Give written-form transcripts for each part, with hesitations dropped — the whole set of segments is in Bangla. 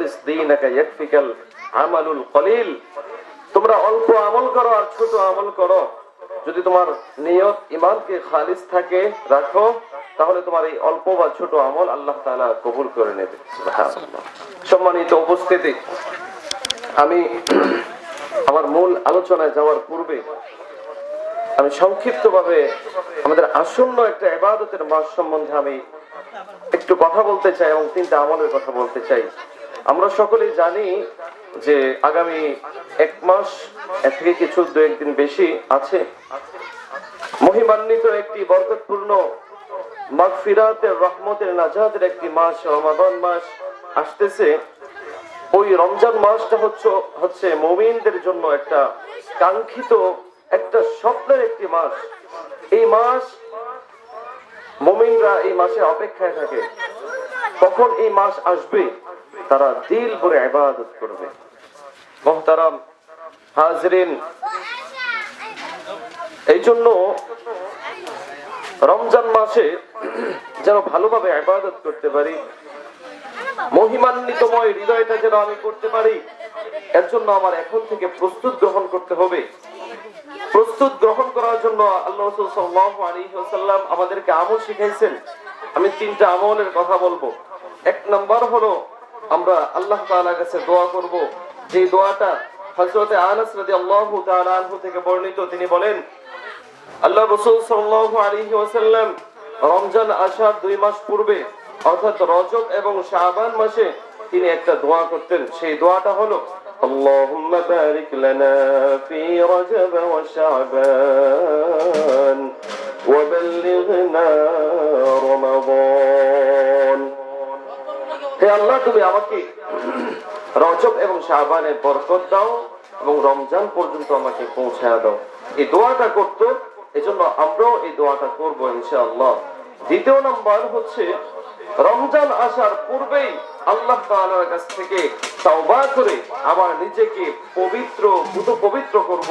আখলিস দীনাকা ইয়াকফিকাল আমালুল কলিল, তোমরা অল্প আমল করো আর ছোট আমল করো, যদি তোমার নিয়ত ঈমানকে খালিস থাকে রাখো, তাহলে তোমার এই অল্প বা ছোট আমল আল্লাহ তাআলা কবুল করে নেবে। সুবহানাল্লাহ। সম্মানিত উপস্থিতি, আমি আমার মূল আলোচনায় যাওয়ার পূর্বে আমি সংক্ষিপ্তভাবে আমাদের আসন্ন একটা ইবাদতের মাস সম্বন্ধে আমি একটু কথা বলতে চাই এবং 3টা আমলের কথা বলতে চাই। আমরা সকলেই জানি যে আগামী 1 মাস এর থেকে কিছু 2-1 দিন বেশি আছে, মহিমান্বিত একটি বরকতপূর্ণ মাগফিরাতের, রহমতের, নাজাতের একটি মাস রমাদান মাস আসতেছে। ওই রমজান মাসটা হচ্ছে মুমিনদের জন্য একটা কাঙ্ক্ষিত, একটা স্বপ্নের একটি মাস। এই মাস মুমিনরা এই মাসে অপেক্ষায় থাকে, কখন এই মাস আসবে তারা দিল ভরে ইবাদত করবে। মুহতারাম হাজরিন, এই জন্য রমজান মাসে যেন ভালোভাবে ইবাদত করতে পারি, মহিমান্বিতময় হৃদয়টা যেন আমি করতে পারি, এর জন্য আমার এখন থেকে প্রস্তুত গ্রহণ করতে হবে। প্রস্তুত গ্রহণ করার জন্য আল্লাহ রাসূল সাল্লাল্লাহু আলাইহি ওয়াসাল্লাম আমাদেরকে আমল শিখাইছেন। আমি 3টা আমলের কথা বলবো। 1 নাম্বার হলো আমরা আল্লাহ তাআলার কাছে দোয়া করব, যে দোয়াটা হযরত আনাস রাদিয়াল্লাহু তাআলা আনহু থেকে বর্ণিত। তিনি বলেন, আল্লাহ রাসূল সাল্লাল্লাহু আলাইহি ওয়াসাল্লাম রমজান আসার 2 মাস পূর্বে অর্থাৎ রজব এবং শাবান মাসে তিনি একটা দোয়া করতেন। সেই দোয়াটা হলো, আল্লাহুম্মা বারিক লানা ফি রজব ওয়া শাবান ওয়া বাল্লিগনা রমাদান। হে আল্লাহ, তুমি আমাকে রজব এবং শাবানের বরকত দাও এবং রমজান পর্যন্ত আমাকে পৌঁছায় দাও। এই দোয়াটা করতো, এজন্য আমরাও এই দোয়াটা করব ইনশাআল্লাহ। 2 নাম্বার হচ্ছে রমজান আসার পূর্বেই আল্লাহ তাআলার কাছ থেকে তাওবা করে আমার নিজেকে পবিত্র করব।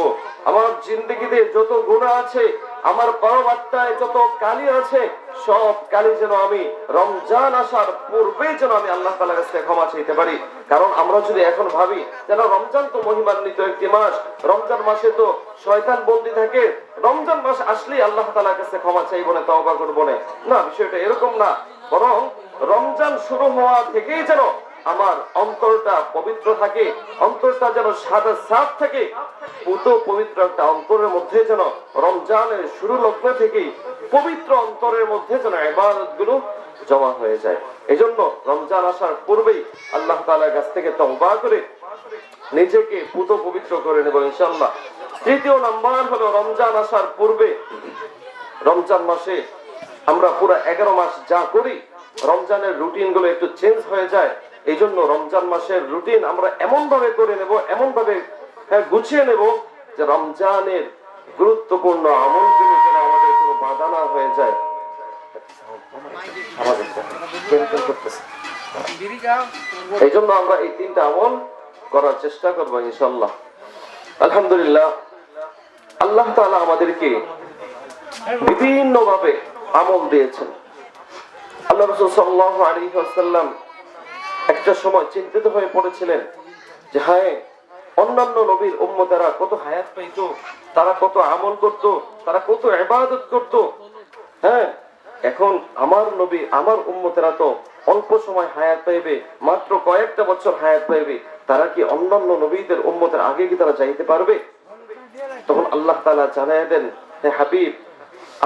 আমার জিন্দেগিতে যত গুনাহ আছে, আমার কর্মবার্তায় যত কালি আছে, সব কালি যেন আমি রমজান আসার পূর্বেই যেন আমি আল্লাহ তাআলার কাছে ক্ষমা চাইতে পারি। কারণ আমরা যদি এখন ভাবি যেন রমজান তো মহিমান্বিত একটি মাস, রমজান মাসে তো শয়তান বন্দী থাকে, রমজান মাস আসলেই আল্লাহ তাআলার কাছে ক্ষমা চাইবো না, তওবা করবো না, বিষয়টা এরকম না। বরং রমজান শুরু হওয়া থেকেই যেন আমার অন্তরটা পবিত্র থাকে, অন্তরটা যেন সাদা সাফ থাকে, পবিত্র একটা অন্তরের মধ্যে যেন রমজানের শুরু লগ্ন থেকেই পবিত্র অন্তরের মধ্যে যেন ইবাদতগুলো জমা হয়ে যায়। এজন্য রমজান আসার পূর্বেই আল্লাহ তাআলার কাছ থেকে তওবা করে নিজেকে পবিত্র করে নেব ইনশাআল্লাহ। 3য় নাম্বার হলো রমজান আসার পূর্বে, রমজান মাসে আমরা পুরো 11 মাস যা করি, রমজানের রুটিন গুলো একটু চেঞ্জ হয়ে যায়। এই জন্য রমজান মাসের রুটিন আমরা এমন ভাবে করে নেব, এমন ভাবে গুছিয়ে নেব যে রমজানের গুরুত্বপূর্ণ আমলগুলো যেন আমাদের কোনো বাধা না হয়ে যায়। এই জন্য আমরা এই 3টা আমল করার চেষ্টা করবো ইনশাআল্লাহ। আলহামদুলিল্লাহ, আল্লাহ তাআলা আমাদেরকে বিভিন্ন ভাবে আমল দিয়েছেন। আল্লাহ রাসূল সাল্লাল্লাহু আলাইহি ওয়াসাল্লাম একটা সময় চিন্তিত হয়ে পড়েছিলেন যে হায়, অন্যান্য নবীর উম্মতেরা কত হায়াত পাইতো, তারা কত আমল করত, তারা কত ইবাদত করত, হ্যাঁ, এখন আমার নবী, আমার উম্মতেরা তো অল্প সময় হায়াত পাইবে, মাত্র কয়েকটা বছর হায়াত পাইবে, তারা কি অন্যান্য নবীদের উম্মতের আগে কি তারা যাইতে পারবে? তখন আল্লাহ তাআলা জানায় দেন, হে হাবিব,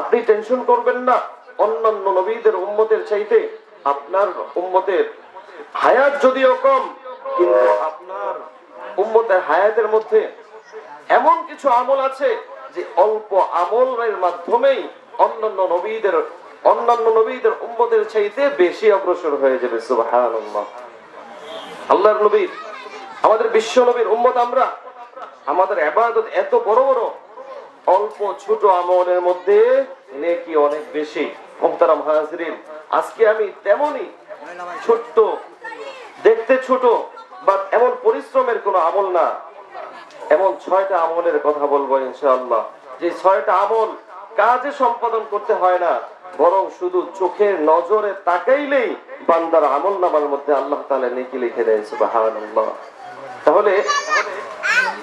আপনি টেনশন করবেন না, অন্যান্য নবীদের উম্মতের চাইতে আপনার উম্মতের হায়াত যদিও কম, কিন্তু আপনার উম্মতের হায়াতের মধ্যে এমন কিছু আমল আছে যে অল্প আমলের মাধ্যমেই অন্যান্য নবীদের উম্মতের চাইতে বেশি অগ্রসর হয়ে যাবে। সুবহানাল্লাহ। আল্লাহর নবী, আমাদের বিশ্ব নবীর উম্মত আমরা, আমাদের ইবাদত এত বড় বড়, অল্প ছোট আমলের মধ্যে নেকি অনেক বেশি। মুহতারাম হাজিরিন, আজকে আমি তেমনই ছোট্ট, দেখতে ছোট, বা এমন পরিশ্রমের কোনো আমল না, এমন 6টা আমলের কথা বলবো ইনশাআল্লাহ, যে 6টা আমল কাজে সম্পাদন করতে হয় না, বরং শুধু চোখের নজরে তাকাইলেই বান্দার আমল নামার মধ্যে আল্লাহ তাআলা নেকি লিখে দেয়। সুবহানাল্লাহ। তাহলে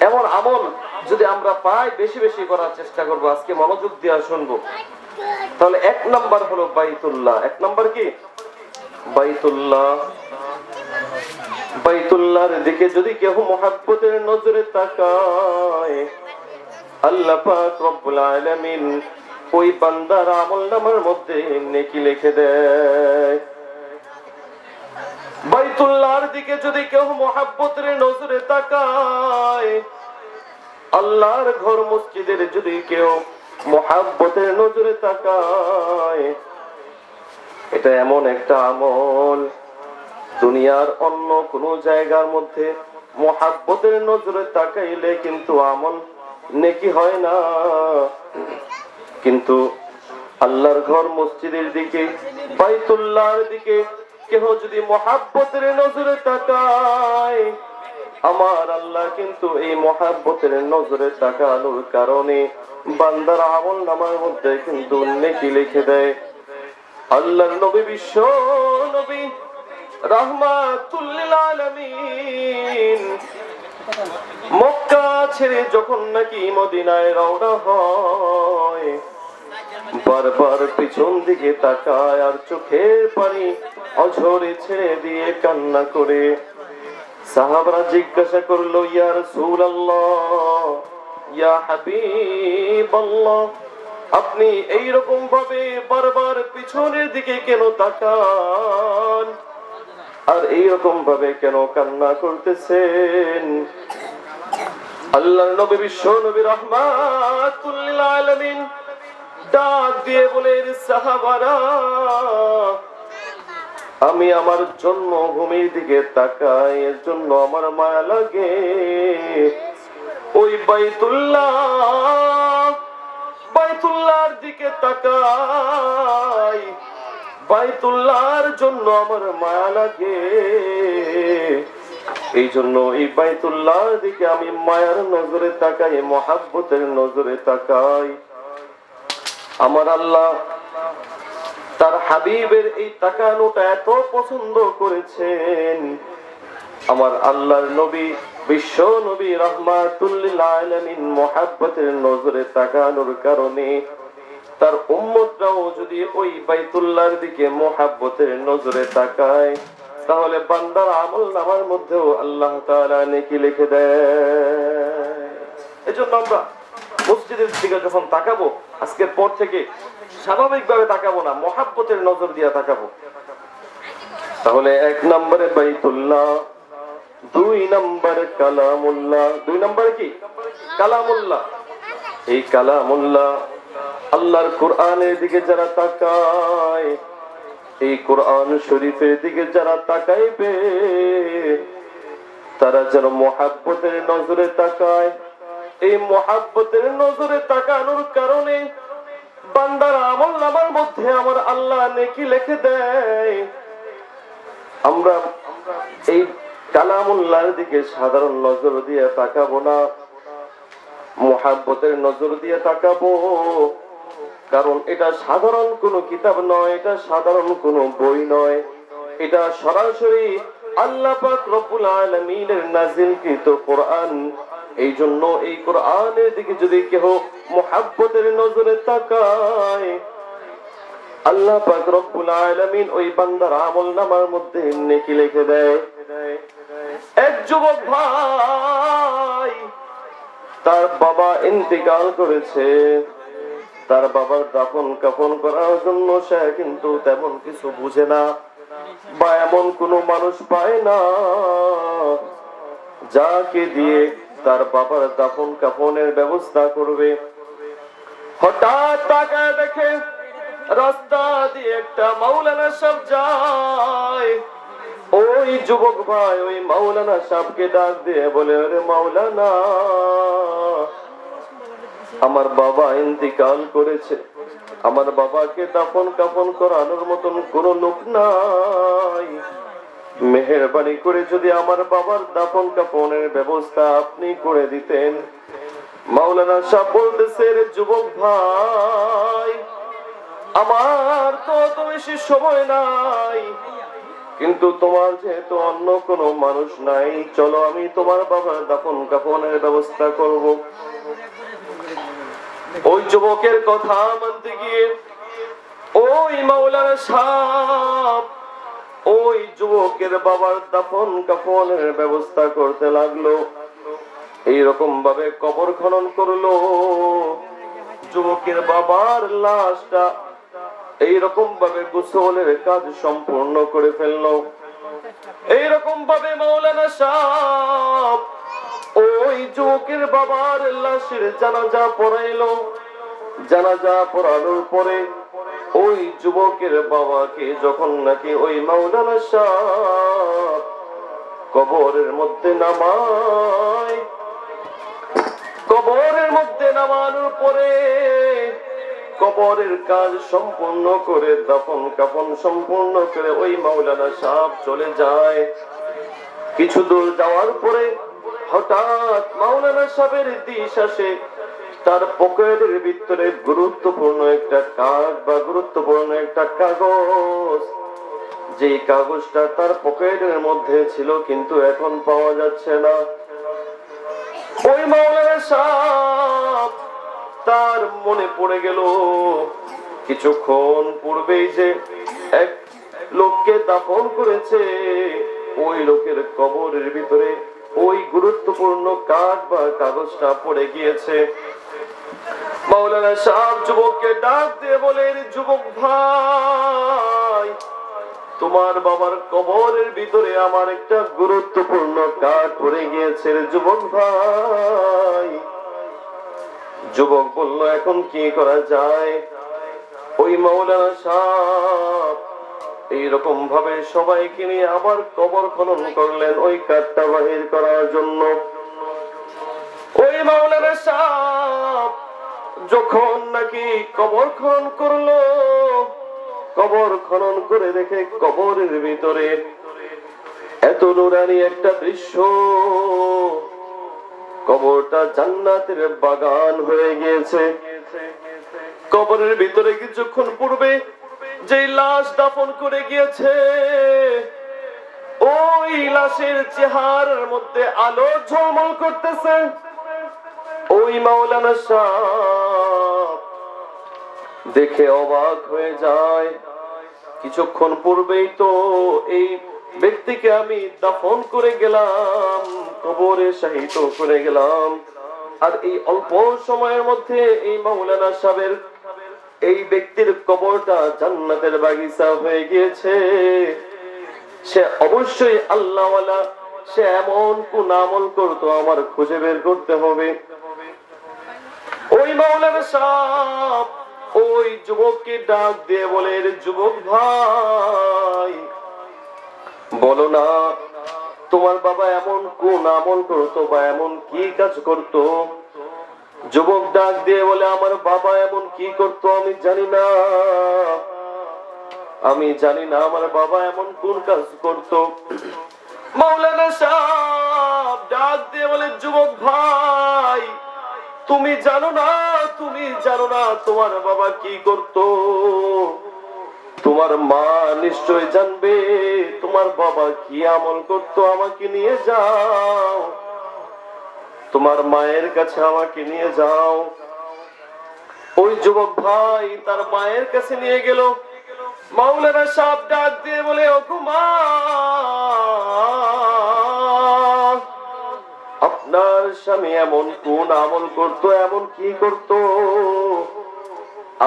এমন আমল যদি আমরা পাই, বেশি বেশি করার চেষ্টা করব। আজকে মনোযোগ দিয়ে শুনবো। তাহলে এক নাম্বার হলো বাইতুল্লাহ। এক নাম্বার কি? বাইতুল্লাহ। বাইতুল্লাহর দিকে যদি কেউ মুহাব্বতের নজরে তাকায়, আল্লাহ পাক রব্বুল আলামিন ওই বান্দার আমলনামার মধ্যে নেকি লিখে দেয়। বাইতুল্লাহর দিকে যদি কেউ মুহাব্বতের নজরে তাকায়, আল্লাহর ঘর মসজিদের যদি কেউ মুহাব্বতের নজরে তাকায়, এটা এমন একটা আমল, দুনিয়ার অন্য কোন জায়গার মধ্যে মুহাব্বতের নজরে তাকাইলে কিন্তু আমল নেকি হয় না। কিন্তু আল্লাহর ঘর মসজিদের দিকে, বাইতুল্লাহর দিকে কেউ যদি মুহাব্বতের নজরে তাকায়, আমার আল্লাহ কিন্তু এই মুহাব্বতের নজরে তাকানোর কারণে বান্দার আমল নামার মধ্যে কিন্তু নেকি লিখে দেয়। আল্লাহর নবী, বিশ্ব নবী রাহমাতুল লিল আলামিন মক্কা ছেড়ে যখন নাকি মদিনায় রওনা হয়, বারবার পিছন দিকে তাকায় আর চোখের পানি অঝরে ছেড়ে দিয়ে কান্না করে। সাহাবারা জিজ্ঞাসা করলো, ইয়া রাসূলুল্লাহ, ইয়া হাবিবাল্লাহ, আপনি এইরকম ভাবে বারবার পিছনের দিকে কেন তাকান আর এইরকম ভাবে কেন কান্না করতেছেন? আল্লাহর নবী, বিশ্ব নবী রাহমাতুল লিল আলামিন ডাক দিয়ে বলেন, সাহাবারা, আমি আমার জন্মভূমির দিকে তাকাই, এর জন্য আমার মায়া লাগে। ওই বাইতুল্লাহর দিকে তাকাই, বাইতুল্লাহর জন্য আমার মায়া লাগে। এই জন্য এই বাইতুল্লাহর দিকে আমি মায়ার নজরে তাকাই, মুহাব্বতের নজরে তাকাই। আমার আল্লাহ তার হাবিবের এই তাকানোটা এত পছন্দ করেছেন। আমার আল্লাহর নবী, বিশ্ব নবী রাহমাতুল লিল আলামিন মুহাব্বতের নজরে তাকানোর কারণে তার উম্মতরাও যদি ওই বাইতুল্লাহর দিকে মুহাব্বতের নজরে তাকায়, তাহলে বান্দার আমল নামার মধ্যেও আল্লাহ তাআলা নেকি লিখে দেয়। এজন্য আমরা মসজিদের দিকে যখন তাকাবো, আজকের পর থেকে স্বাভাবিকভাবে তাকাবো না, মুহাব্বতের নজর দিয়ে তাকাবো। তাহলে এক নম্বরে বাইতুল্লাহ, দুই নম্বরে কালামুল্লাহ। দুই নম্বরে কি? কালামুল্লাহ। এই কালামুল্লাহ, আল্লাহর কোরআনের দিকে যারা তাকায়, এই কোরআন শরীফের দিকে যারা তাকাইবে, তারা যেন মুহাব্বতের নজরে তাকায়। এই মুহাব্বতের নজরে তাকানোর কারণে বান্দার আমল নামার মধ্যে আমার আল্লাহ নেকি লিখে দেয়। আমরা এই কালামুল্লাহর দিকে সাধারণ নজর দিয়ে তাকাবো না, মুহাব্বতের নজর দিয়ে তাকাবো। কারণ এটা সাধারণ কোনো কিতাব নয়, এটা সাধারণ কোনো বই নয়, এটা সরাসরি আল্লাহ পাক রব্বুল আলামিনের নাযিলকৃত কোরআন। এই জন্য এই কোরআনের দিকে যদি কেউ মুহাব্বতের নজরে তাকায়, আল্লাহ পাক রব্বুল আলামিন ওই বান্দার আমলনামার মধ্যে নেকি লিখে দেয়। এক যুবক ভাই, তার বাবা ইন্তেকাল করেছে, তার বাবার দাফন কাফন করার জন্য সে কিন্তু তেমন কিছু বুঝে না, বা এমন কোনো মানুষ পায় না যাকে দিয়ে তার বাবার দাফন কাফনের ব্যবস্থা করবে। হঠাৎ তাকায় দেখে রাস্তা দিয়ে একটা মাওলানা সাহেব যায়। ওই যুবক ভাই ওই মাওলানা সাহেবকে ডাক দিয়ে বলে, আরে মাওলানা, আমার বাবা ইন্তিকাল করেছে, আমার বাবাকে দাফন কাফন করানোর মতন কোন লোক নাই, মেহেরবানি করে যদি আমার বাবার দাফন কাফনের ব্যবস্থা আপনি করে দিতেন। মাওলানা সাহেব বলতেছে, রে যুবক ভাই, আমার তো অত বেশি সময় নাই, কিন্তু তোমার যেহেতু অন্য কোনো মানুষ নাই, চলো আমি তোমার বাবার দাফন কাফনের ব্যবস্থা করব। ওই যুবকের কথা মানতে গিয়ে ওই মাওলানা সাহেব ওই যুবকের বাবার দাফন কাফনের ব্যবস্থা করতে লাগলো। এইরকম ভাবে কবর খনন করলো, যুবকের বাবার লাশটা এইরকম ভাবে গোসলের কাজ সম্পূর্ণ করে ফেললো। এইরকম ভাবে মাওলানা সাহেব ওই যুবকের বাবার লাশের জানাজা পড়াইলো। জানাজা পড়ানোর পরে ওই যুবকের বাবাকে যখন নাকি ওই মাওলানা সাহেব কবরের মধ্যে নামায়, কবরের মধ্যে নামানোর পরে কবরের কাজ সম্পূর্ণ করে দাফন কাফন সম্পূর্ণ করে ওই মাওলানা সাহেব চলে যায়। কিছু দূর যাওয়ার পরে হঠাৎ মাওলানা সাহেবের দিশ আসে, তার পকেটের ভিতরে গুরুত্বপূর্ণ একটা কার্ড বা গুরুত্বপূর্ণ একটা কাগজ, যে কাগজটা তার পকেটের মধ্যে ছিল কিন্তু এখন পাওয়া যাচ্ছে না। ওই মাওলানা সাহেব তার মনে পড়ে গেল কিছুক্ষণ পূর্বেই যে এক লোককে দাফন করেছে, ওই লোকের কবরের ভিতরে ওই গুরুত্বপূর্ণ কার্ড বা কাগজটা পড়ে গিয়েছে। মাওলানা সাহেব যুবককে ডাক দিয়ে বলে, যুবক ভাই, তোমার বাবার কবরের ভিতরে আমার একটা গুরুত্বপূর্ণ কার্ড পড়ে গিয়েছে যুবক ভাই। যুবক বলল, এখন কি করা যায়? ওই মাওলানা সাহেব এইরকম ভাবে সবাইকে নিয়ে আবার কবর খনন করলেন ওই কার্ডটা বাহির করার জন্য। ওই মাওলানা সাহেব যখন নাকি কবর খনন করলো, কবর খনন করে দেখে কবরের ভিতরে এত নুরানি একটা দৃশ্য, কবরটা জান্নাতের বাগান হয়ে গিয়েছে। কবরের ভিতরে কিছুক্ষণ পূর্বে যে লাশ দাফন করে গিয়েছে, ওই লাশের চেহারার মধ্যে আলো ঝলমল করতেছে। ওই মাওলানা সাহেব দেখে অবাক হয়ে যায়, কিছুক্ষণ পূর্বেই তো এই ব্যক্তিকে আমি দাফন করে গেলাম, কবরে শাহিদ করে গেলাম, আর এই অল্প সময়ের মধ্যে এই মাওলানা সাহেবের এই ব্যক্তির কবরটা জান্নাতের বাগিচা হয়ে গিয়েছে। সে অবশ্যই আল্লাহওয়ালা, সে এমন কোন আমল করতো আমার খুঁজে বের করতে হবে। ওই মাওলানা সাহেব ওই যুবককে ডাক দিয়ে বলে, যুবক ভাই, বলো না তোমার বাবা এমন কোন আমল করতো বা এমন কি কাজ করতো? যুবক ডাক দিয়ে বলে, আমার বাবা এমন কি করতো আমি জানি না, আমি জানি না আমার বাবা এমন কোন কাজ করতো। মাওলানা সাহেব ডাক দিয়ে বলে, যুবক ভাই, তুমি জানো না, তুমি জানো না তোমার বাবা কি করতো? তোমার মা নিশ্চয় জানবে তোমার বাবা কি আমল করতো। আমাকে নিয়ে যাও, তোমার মায়ের কাছে আমাকে নিয়ে যাও। ওই যুবক ভাই তার মায়ের কাছে নিয়ে গেল। মাওলানা সাহেব ডাক দিয়ে বলে, ওগো মা, আপনার স্বামী এমন কোন আমল করতো, এমন কি করতো?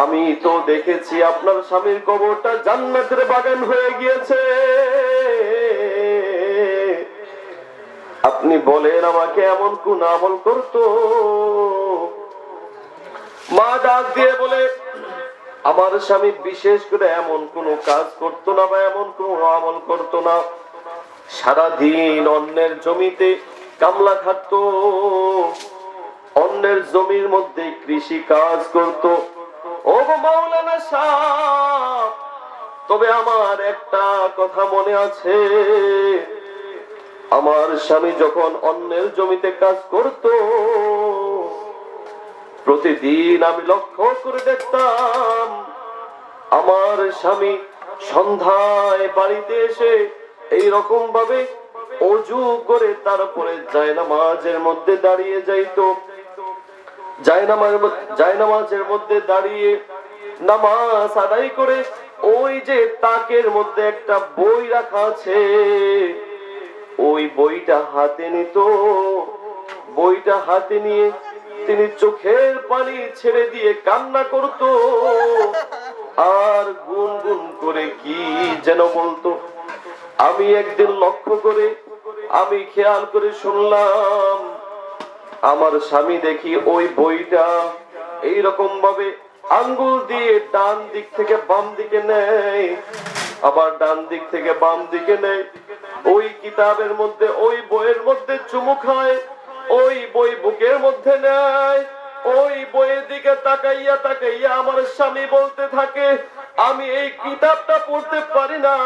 আমি তো দেখেছি আপনার স্বামীর কবরটা জান্নাতের বাগান হয়ে গিয়েছে, আপনি বলেন আমাকে এমন কোন আমল করতো? মা ডাক দিয়ে বলে, আমার স্বামী বিশেষ করে এমন কোন কাজ করতো না বা এমন কোন আমল করতো না। সারাদিন অন্যের জমিতে কামলা খাটতো, অন্যের জমির মধ্যে কৃষি কাজ করতো। ও মাওলানা সাহেব, তবে আমার একটা কথা মনে আছে, আমার স্বামী যখন অন্যের জমিতে কাজ করত, প্রতিদিন আমি লক্ষ্য করে দেখতাম আমার স্বামী সন্ধ্যায় বাড়িতে এসে এইরকম ভাবে ওযু করে তারপরে জায়নামাজের মধ্যে দাঁড়িয়ে যাইতো। জায়নামাজের মধ্যে দাঁড়িয়ে নামাজ আদায় করে ওই যে তাকের মধ্যে একটা বই রাখা আছে, ওই বইটা হাতে নিত। বইটা হাতে নিয়ে তিনি চোখের পানি ছেড়ে দিয়ে কান্না করত আর গুনগুন করে কি যেন বলতো। আমি একদিন লক্ষ্য করে আমি খেয়াল করে শুনলাম, আমার স্বামী দেখি ওই বইটা এইরকম ভাবে আঙ্গুল দিয়ে ডান দিক থেকে বাম দিকে নেয়, আবার ডান দিক থেকে বাম দিকে নেয়। ওই কিতাবের মধ্যে ওই বইয়ের মধ্যে চুমু খায়, ওই বই বুকের মধ্যে নেয়। ওই বইয়ের দিকে তাকাইয়া তাকাইয়া আমার স্বামী বলতে থাকে, আমি এই কিতাবটা পড়তে পারি না,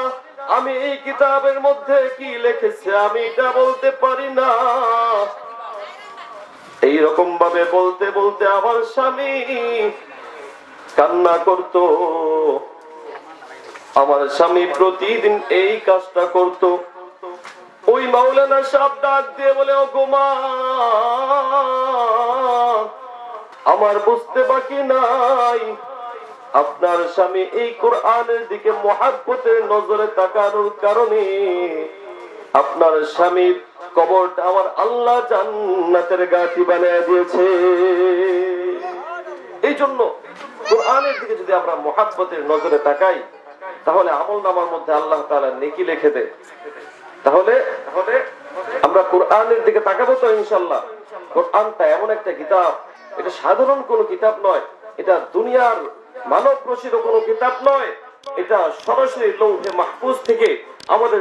আমি এই কিতাবের মধ্যে কি লিখেছে আমি এটা বলতে পারি না। এইরকম ভাবে বলতে বলতে আমার স্বামী কান্না করত। আমার স্বামী প্রতিদিন এই কাজটা করত। ওই মাওলানা সাহেব ডাক দিয়ে বলে, ও গো মা, আমার বুঝতে বাকি নাই, আপনার স্বামী এই কোরআনের দিকে মহাব্বতের নজরে তাকানোর কারণে আপনার স্বামীর কবরটা আমার আল্লাহ জান্নাতের গাছি বানিয়ে দিয়েছে। এই জন্য কোরআনের দিকে যদি আমরা মহাব্বতের নজরে তাকাই, তাহলে আমলনামার মধ্যে আল্লাহ তাআলা নেকি লিখে দেয়। তাহলে আমরা কোরআনের দিকে তাকাবো তো ইনশাআল্লাহ। কোরআনটা এমন একটা কিতাব, এটা সাধারণ কোনো কিতাব নয়, এটা দুনিয়ার মানব রচিত কোনো কিতাব নয়, এটা সরাসরি লৌহে মাহফুজ থেকে আমাদের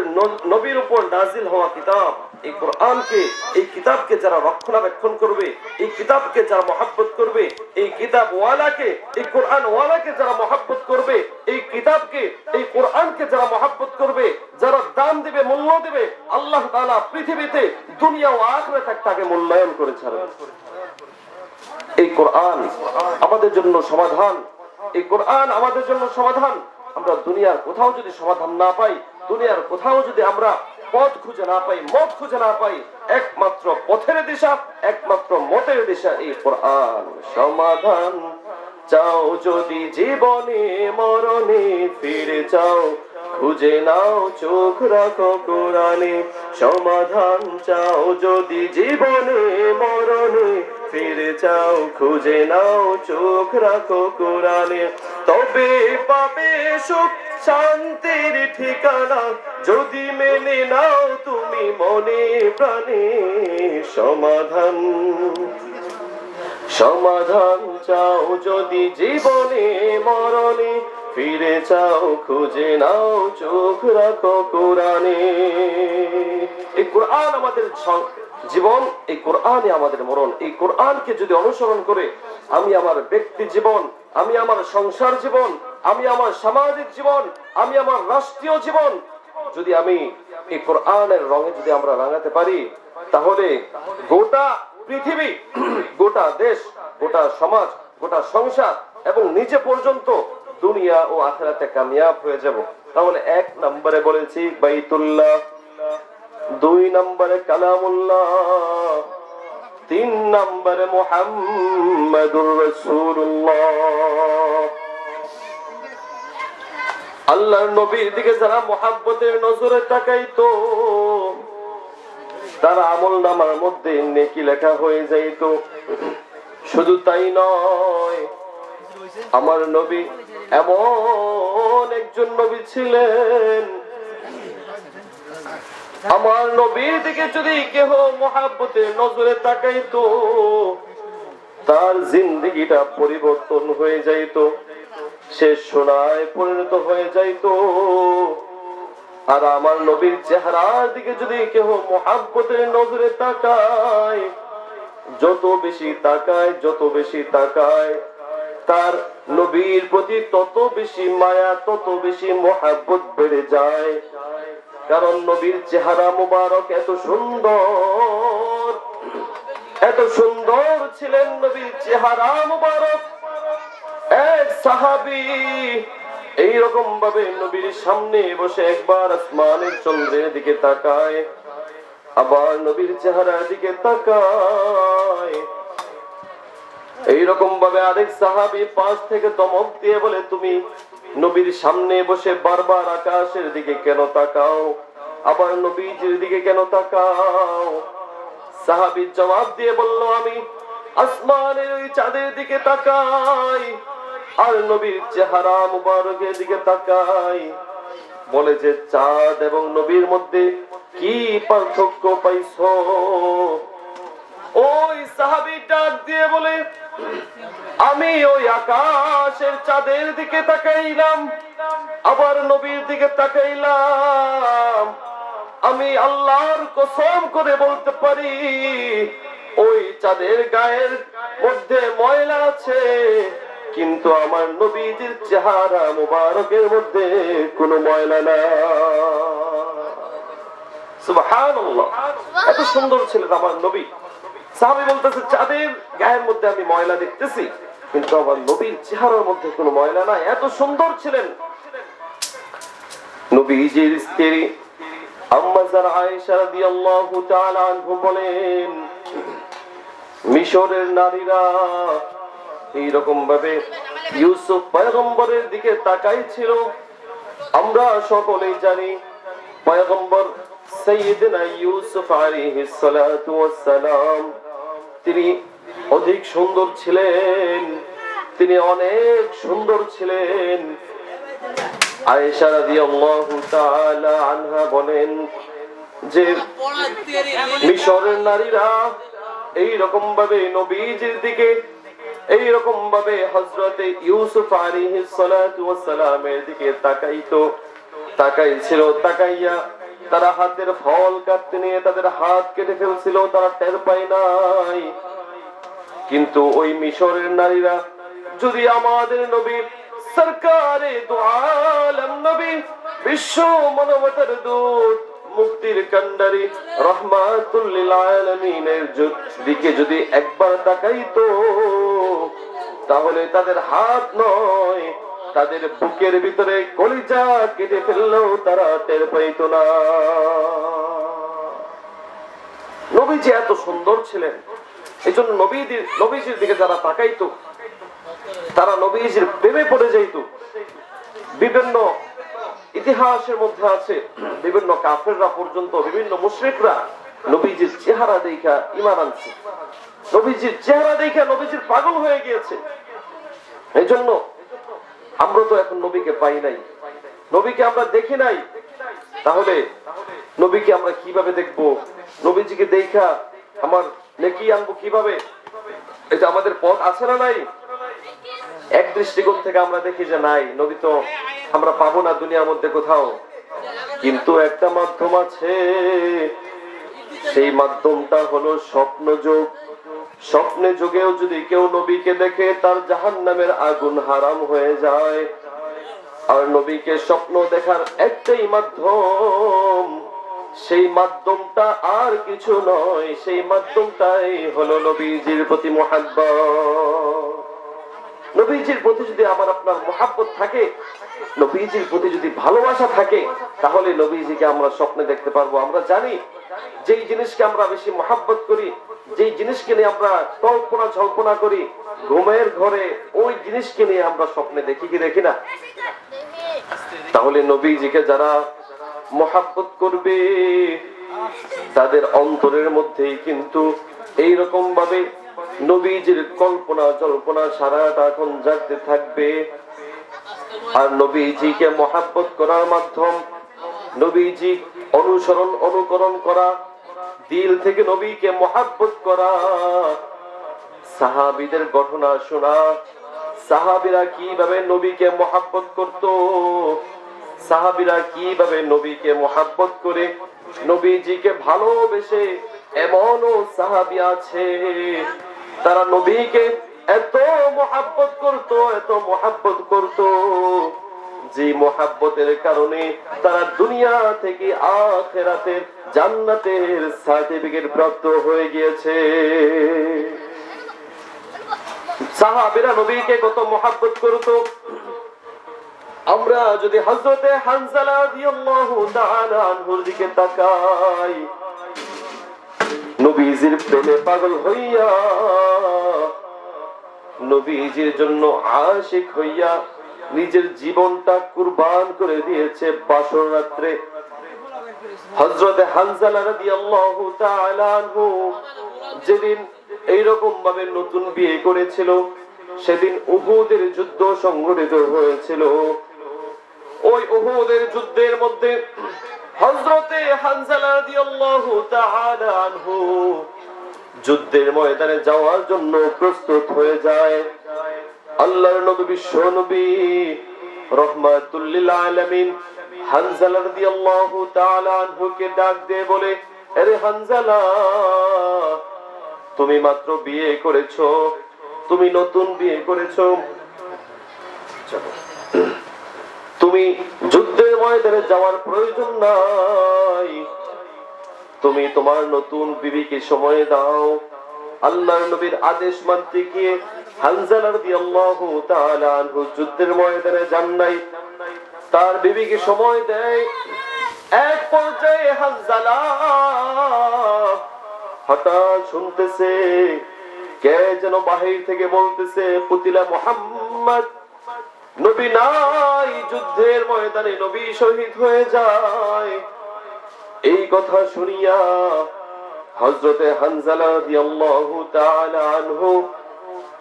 নবীর উপর নাজিল হওয়া কিতাব। এই কোরআনকে, এই কিতাবকে যারা রক্ষণাবেক্ষণ করবে, এই কিতাবকে যারা মহাব্বত করবে, এই কিতাব ওয়ালাকে, এই কোরআন ওয়ালাকে যারা মহাব্বত করবে, এই কিতাবকে, এই কোরআনকে যারা মহাব্বত করবে, যারা দাম দিবে, মূল্য দিবে, আল্লাহ তাআলা পৃথিবীতে দুনিয়া ও আখিরাতে তাকে মূল্যায়ন করে ছাড়বেন। এই কোরআন আমাদের জন্য সমাধান, এই কোরআন আমাদের জন্য সমাধান। আমরা দুনিয়ার কোথাও যদি সমাধান না পাই, দুনিয়ার কোথাও যদি আমরা পথ খুঁজে না পাই, মত খুঁজে না পাই, একমাত্র পথের দিশা, একমাত্র মতের দিশা এই কোরআন। সমাধান চাও যদি জীবনে মরণে, ফিরে চাও খুঁজে নাও চোখ রাখো কোরআনে। সমাধান চাও যদি জীবনে মরণে, ফিরে চাও খুঁজে নাও চোখ রাখো কোরআনে। তবে পাবে সুখ শান্তির ঠিকানা, যদি মেনে নাও তুমি মনে প্রাণে। সমাধান সমাধান চাও যদি জীবনে মরণে, ফিরে চাও খুঁজে নাও চোখ রাখো কোরআনে। এই কোরআন আমাদের জীবন, এই কোরআনই আমাদের মরণ। এই কোরআনকে যদি অনুসরণ করে আমি আমার ব্যক্তি জীবন, আমি আমার সংসার জীবন, আমি আমার সামাজিক জীবন, আমি আমার রাষ্ট্রীয় জীবন যদি আমি এই কোরআনের রঙে যদি আমরা রাঙাতে পারি, তাহলে গোটা পৃথিবী, গোটা দেশ, গোটা সমাজ, গোটা সংসার এবং নিজে পর্যন্ত দুনিয়া ও আখিরাতে কামিয়াব হয়ে যাব। তাহলে 1 নম্বরে বলেছি বাইতুল্লাহ, 2 নম্বরে কালামুল্লাহ, 3 নম্বরে মুহাম্মাদুর রাসূলুল্লাহ। আল্লাহর নবীর দিকে যারা মহাব্বতের নজরে তাকাইতো, তার আমলনামার মধ্যে নেকি লেখা হয়ে যাইত। শুধু তাই নয়, আমার নবী এমন একজন নবী ছিলেন, আমার নবীর দিকে যদি কেহ মহাব্বতের নজরে তাকাইতো, তার জিন্দেগিটা পরিবর্তন হয়ে যাইত, সে সোনায় পরিণত হয়ে যাইত। আর আমার নবীর চেহারার দিকে যদি কেহ মহাব্বতের নজরে তাকায়, যত বেশি তাকায়, যত বেশি তাকায়, তার নবীর প্রতি তত বেশি মায়া, তত বেশি মহাব্বত বেড়ে যায়। কারণ নবীর চেহারা মুবারক এত সুন্দর, এত সুন্দর ছিলেন নবীর চেহারা মুবারক। এক সাহাবী এইরকম ভাবে নবীর সামনে বসে একবার আসমানের চন্দ্রের দিকে তাকায়, আবার নবীর চেহারার দিকে তাকায়। এইরকম ভাবে আরেক সাহাবী পাশ থেকে ধমক দিয়ে বলে, তুমি নবীর সামনে বসে বারবার আকাশের দিকে কেন তাকাও, আবার নবীজির দিকে কেন তাকাও? সাহাবী জবাব দিয়ে বলল, আমি আসমানের ওই চাঁদের দিকে তাকাই আর নবীর চেহারা মুবারকের দিকে তাকাই। বলে যে, চাঁদ এবং নবীর মধ্যে কি পার্থক্য পাইছো? ওই সাহাবী ডাক দিয়ে বলে, আমি ওই আকাশের চাঁদের দিকে তাকাইলাম, আবার নবীর দিকে তাকাইলাম। আমি আল্লাহর কসম করে বলতে পারি, ওই চাঁদের গায়ের মধ্যে ময়লা আছে, কিন্তু আমার নবীজির চেহারা মুবারকের মধ্যে কোনো ময়লা না। সুবহানাল্লাহ, এত সুন্দর ছিলেন আমার নবী। সাহাবী বলতেছে, চাঁদের গায়ের মধ্যে আমি ময়লা দেখতেছি, কিন্তু আমার নবীর চেহারার মধ্যে কোনো ময়লা নাই, এত সুন্দর ছিলেন। নবীজির স্ত্রী আম্মা জারা আয়েশা রাদিয়াল্লাহু তাআলা আনহা বলেন, মিশরের নারীরা এইরকম ভাবে ইউসুফ পয়গম্বরের দিকে তাকাই ছিল। আমরা সকলেই জানি পয়গম্বর সাইয়েদনা ইউসুফ আলাইহিস সালাতু ওয়াস সালাম তিনি অধিক সুন্দর ছিলেন, তিনি অনেক সুন্দর ছিলেন। আয়েশা রাদিয়াল্লাহু তাআলা আনহা বলেন যে মিশরের নারীরা এইরকম ভাবে নবীজির দিকে, এইরকম ভাবে হযরতে ইউসুফ আলাইহিস সালাতু ওয়াস সালামের দিকে তাকাইছিল। তাকাইয়া তারা হাতের ফল কাটতে নিয়ে তাদের হাত কেটে ফেলছিল, তারা টের পায় নাই। কিন্তু ওই মিশরের নারীরা যদি আমাদের নবী সরকারে দু আলম নবী, বিশ্ব মানবতার দূত, মুক্তির কান্ডারি, রহমাতুল লিল আলামিনের দিকে যদি একবার তাকাইতো, তাহলে তাদের হাত নয়, তাদের বুকের ভিতরে কলিজা কেটে ফেললেও তারা টের পাইতো না। নবীজি এত সুন্দর ছিলেন, এই জন্য নবীজির দিকে যারা তাকাইতো তারা নবীজির প্রেমে পড়ে যাইত। বিভিন্ন ইতিহাসের মধ্যে আছে, বিভিন্ন কাফেররা পর্যন্ত, বিভিন্ন মুশরিকরা নবীজির চেহারা দেখা ঈমান আনছে, নবীজির চেহারা দেখা নবীজির পাগল হয়ে গিয়েছে। এই জন্য আমরা তো এখন নবীকে পাই নাই, নবীকে আমরা দেখি নাই, তাহলে নবীকে আমরা কিভাবে দেখবো? নবীজিকে দেখা আমার নেকি আনবো কিভাবে? এটা আমাদের পথ আছে না নাই? এক দৃষ্টিকোণ থেকে আমরা দেখি যে নাই, নবী তো আমরা পাবো না দুনিয়ার মধ্যে কোথাও, কিন্তু একটা মাধ্যম আছে, সেই মাধ্যমটা হলো স্বপ্ন যোগ। স্বপ্নে যুগেও যদি কেউ নবীকে দেখে, তার জাহান্নামের আগুন হারাম হয়ে যায়। আর নবীকে স্বপ্ন দেখার একটাই মাধ্যম, সেই মাধ্যমটা আর কিছু নয়, সেই মাধ্যমটাই হলো নবীজির প্রতি মুহাব্বত। নবীজির প্রতি যদি আমার আপনার মুহাব্বত থাকে, নবীজির প্রতি যদি ভালোবাসা থাকে, তাহলে নবীজিকে আমরা স্বপ্নে দেখতে পারবো। আমরা জানি যেই জিনিসকে আমরা বেশি মুহাব্বত করি, যেই জিনিসকে নিয়ে আমরা কল্পনা জল্পনা করি, ঘুমের ঘরে ওই জিনিসকে নিয়ে আমরা স্বপ্নে দেখি কি দেখি না? তাহলে নবীজিকে যারা মুহাব্বত করবে, তাদের অন্তরের মধ্যেই কিন্তু এইরকম ভাবে নবীজির কল্পনা জল্পনা সারাটা এখন জাগতে থাকবে। আর নবীজিকে মুহাব্বত করার মাধ্যম, নবীজি অনুসরণ অনুকরণ করা, দিল থেকে নবীকে মুহাব্বত করা, সাহাবীদের ঘটনা শোনা, সাহাবীরা কিভাবে নবীকে মুহাব্বত করত, সাহাবীরা কিভাবে নবীকে মুহাব্বত করে নবীজিকে ভালোবেসে, এমনও সাহাবী আছে তারা নবীকে এত মুহাব্বত করত, এত মুহাব্বত করত, যে মুহাব্বতের কারণে তারা দুনিয়া থেকে আখিরাতের জান্নাতের সার্টিফিকেট প্রাপ্ত হয়ে গিয়েছে। সাহাবীরা নবীকে কত মুহাব্বত করত, আমরা যদি হযরতে হানজালা রাদিয়াল্লাহু তাআলা আনহুর দিকে তাকাই, নবীজির প্রেমে পাগল হইয়া, নবীজির জন্য আশিক হইয়া নিজের জীবনটা কুরবান করে দিয়েছে বাসর রাত্রে। হযরতে হানজালা রাদিয়াল্লাহু তাআলা আনহু যেদিন এইরকম ভাবে নতুন বিয়ে করেছিল, সেদিন উহুদের যুদ্ধ সংঘটিত হয়েছিল। ওই উহুদের যুদ্ধের মধ্যে হযরতে হানজালা রাদিয়াল্লাহু তাআলা আনহু যুদ্ধের ময়দানে যাওয়ার জন্য প্রস্তুত হয়ে যায়। আল্লাহর নবী বিশ্ব নবী রাহমাতুল লিল আলামিন হানজালা রাদিয়াল্লাহু তাআলা আনহুকে ডাক দিয়ে বলে, আরে হানজালা, তুমি মাত্র বিয়ে করেছো, তুমি নতুন বিয়ে করেছো, তুমি যুদ্ধের ময়দানে যাওয়ার প্রয়োজন নাই, তুমি তোমার নতুন বিবিকে সময় দাও। আল্লাহর নবীর আদেশ মানতে গিয়ে হানজালা রাদিয়াল্লাহু তাআলা আনহু যুদ্ধের ময়দানে যান নাই, তার বিবিকে সময় দেয়। এক পর্যায়ে হানজালা হঠাৎ শুনতেছে কে যেন বাহির থেকে বলতেছে, কুতিলা মুহাম্মদ, নবী নাই, যুদ্ধের ময়দানে নবী শহীদ হয়ে যায়। এই কথা শুনিয়া হযরতে হানজালা রাদিয়াল্লাহু তাআলা আনহু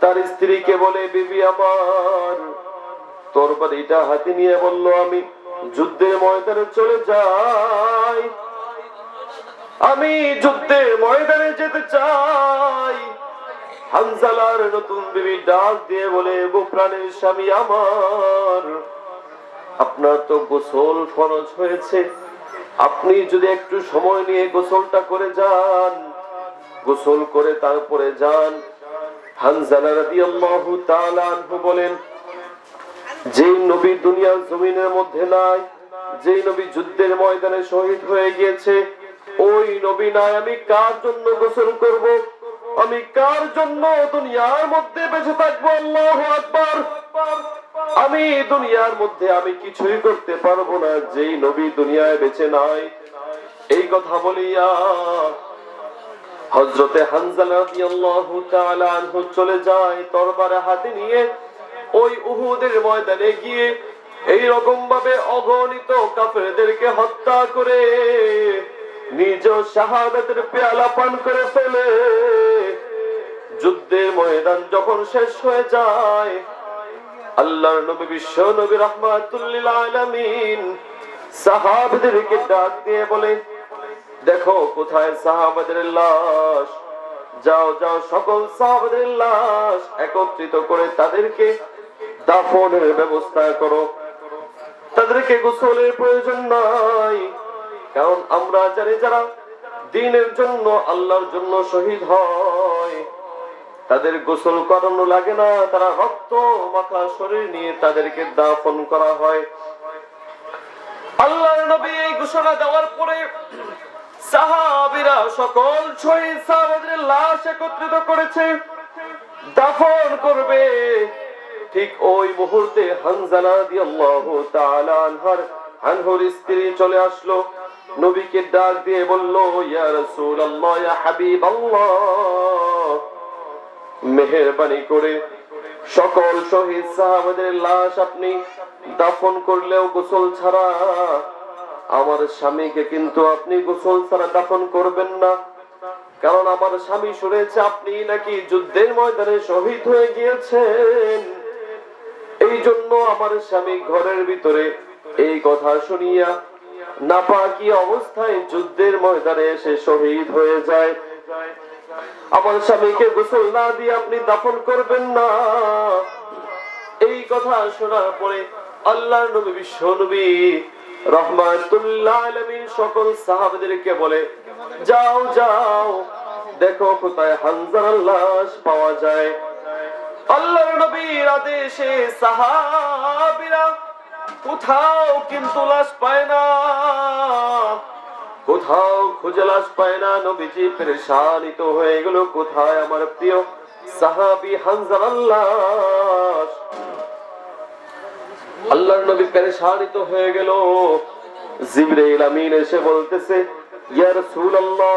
তার স্ত্রীকে বলে, বিবি আমার, তরবারিটা হাতে নিয়ে বলল, আমি যুদ্ধের ময়দানে চলে যাই, আমি যুদ্ধের ময়দানে যেতে চাই। হানজালার নতুন বিবি ডাক দিয়ে বলে, গো প্রাণের স্বামী আমার, আপনার তো গোসল ফরজ হয়েছে, আপনি যদি একটু সময় নিয়ে গোসলটা করে যান, গোসল করে তারপরে যান। হানজালা রাদিয়াল্লাহু তাআলা আনহু বলেন, যেই নবী দুনিয়ার জমিনের মধ্যে নাই, যেই নবী যুদ্ধের ময়দানে শহীদ হয়ে গিয়েছে, ওই নবী নাই, আমি কার জন্য গোসল করব, আমি কার জন্য দুনিয়ার মধ্যে বেঁচে থাকবো? আল্লাহু আকবার। আমি দুনিয়ার মধ্যে আমি কিছুই করতে পারবো না, যেই নবী দুনিয়ায় বেঁচে নাই। এই কথা বলিয়া হযরতে হানজালা রাদিয়াল্লাহু তাআলা আনহু চলে যায় তরবারি হাতে নিয়ে। ওই উহুদের ময়দানে গিয়ে এই রকম ভাবে অগণিত কাফেরদেরকে হত্যা করে নিজ শাহাদাতের পেয়ালা পান করে ফেলে। যুদ্ধের ময়দান যখন শেষ হয়ে যায়, আল্লাহর নবী বিশ্ব নবী রাহমাতুল লিল আলামিন সাহাবাদেরকে ডাক দিয়ে বলে, দেখো কোথায় সাহাবাদের লাশ, যাও যাও সকল সাহাবাদের লাশ একত্রিত করে তাদেরকে দাফনের ব্যবস্থা করো, তাদেরকে গোসলের প্রয়োজন নাই। কারণ আমরা জানি যারা দ্বীনের জন্য, আল্লাহর জন্য শহীদ হয়, তাদের গোসল করানো লাগে না, তারা রক্ত মাখা শরীর নিয়ে তাদেরকে দাফন করা হয়। আল্লাহর নবী এই ঘোষণা দেওয়ার পরে সাহাবীরা সকল শহীদ সাহাবাদের লাশ একত্রিত করেছে, দাফন করবে। ঠিক ওই মুহূর্তে হানজালা রাদিয়াল্লাহু তাআলা আনহুর স্ত্রী চলে আসলো, নবীকে ডাক দিয়ে বলল, ইয়া রাসূলুল্লাহ, ইয়া হাবিবাল্লাহ, মেহেরবানি করে সকল শহীদ সাহাবাদের লাশ আপনি দাফন করলেও গোসল ছাড়া আমার স্বামীকে কিন্তু আপনি গোসল ছাড়া দাফন করবেন না। কারণ আমার স্বামী শুনেছে আপনি নাকি যুদ্ধের ময়দানে শহীদ হয়ে গিয়েছেন, এই জন্য আমার স্বামী ঘরের ভিতরে এই কথা শুনিয়া নাপাকি অবস্থায় যুদ্ধের ময়দানে এসে শহীদ হয়ে যায়। আমার স্বামীকে গোসল না দিয়ে আপনি দাফন করবেন না। এই কথা শোনার পরে আল্লাহর নবী বিশ্ব নবী রাহমাতুল লিল আলামিন সকল সাহাবাদেরকে বলে, যাও যাও দেখো কোথায় হানজালার লাশ পাওয়া যায়। আল্লাহর নবীর আদেশে সাহাবীরা কোথাও কিন্তু লাশ পায় না, কোথাও খুঁজে লাশ পায় না। নবীজি পেরেশানিত হয়ে গেল, কোথায় আমার প্রিয় সাহাবী হানজালার লাশ? আল্লাহর নবী পেরেশানিত হয়ে গেল। জিবরাইল আমিন এসে বলতেছে, ইয়া রাসূলুল্লাহ,